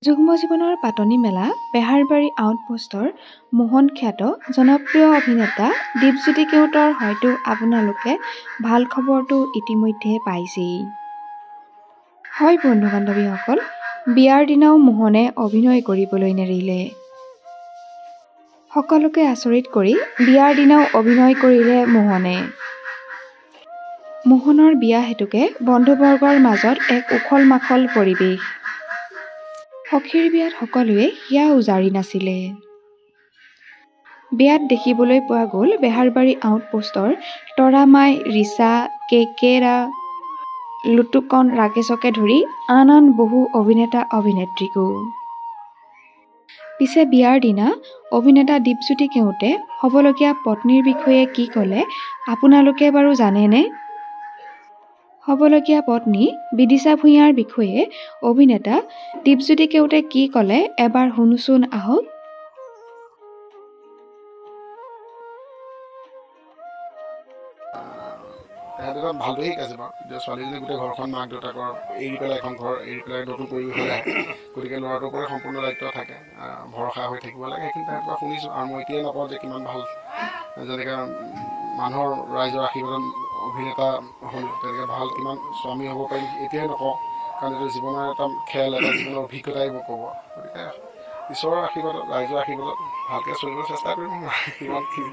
যুগ্ম জীৱনৰ পাতনি মেলা বেহাৰবাৰী আউটপোষ্টৰ মোহন খ্যাত জনপ্ৰিয় অভিনেতা দীপজ্যোতি কেওটৰ হয়তো আপোনালোকে ভাল খবৰটো ইতিমধ্যে পাইছেই। হয় বন্ধু বান্ধৱীসকল, বিয়াৰ দিনাও মোহনে অভিনয় কৰিবলৈ নেৰিলে। সকলোকে আচৰিত কৰি বিয়াৰ দিনাও অভিনয় কৰিলে মোহনে। মোহনৰ বিয়া হেতুকে বন্ধুবৰ্গৰ মাজত এক উখল মাখল পৰিৱেশ। সখীৰ বিয়াত সকলোৱে হিয়া উজাৰি নাছিলে। বিয়াত দেখিবলৈ পোৱা গ'ল বেহাৰবাৰী আউটপোষ্টৰ তৰামাই, ৰিচা, কেকেৰা, লুটুকন, ৰাকেশকে ধৰি আন বহু অভিনেতা অভিনেত্ৰীকো। পিছে বিয়াৰ দিনা অভিনেতা দীপজ্যোতি কেওটে হ'বলগীয়া পত্নীৰ বিষয়ে কি ক'লে আপোনালোকে বাৰু জানেনে? হ'বলগীয়া পত্নী বিদিশা ভূঞাৰ বিষয়ে অভিনেতা দীপজ্যোতি কেওটে কি ক'লে এবাৰ শুনোচোন আহক। ভালটোৱে শিকাইছে বাৰু যে ছোৱালীজনী গোটেই ঘৰখন মাক দেউতাকৰ এৰি পেলাই এখন ঘৰ এৰি পেলাই নতুন পৰিৱেশলৈ আহে, গতিকে ল'ৰাটোৰ ওপৰত সম্পূৰ্ণ দায়িত্ব থাকে, ভৰসা হৈ থাকিব লাগে। সেইখিনি তাৰ পৰা শুনিছোঁ আৰু মই এতিয়াই নকওঁ যে কিমান ভাল, যেনেকৈ মানুহৰ ৰাইজৰ আশীৰ্বাদত অভিনেতা হ'ল, তেনেকৈ ভাল কিমান স্বামী হ'ব পাৰিম এতিয়াই নকওঁ, কাৰণ এইটো জীৱনৰ এটা খেল, এটা জীৱনৰ অভিজ্ঞতাই মোক ক'ব। গতিকে ঈশ্বৰৰ আশীৰ্বাদত, ৰাইজৰ আশীৰ্বাদত ভালকৈ চলিবলৈ চেষ্টা কৰিম। ইমানখিনি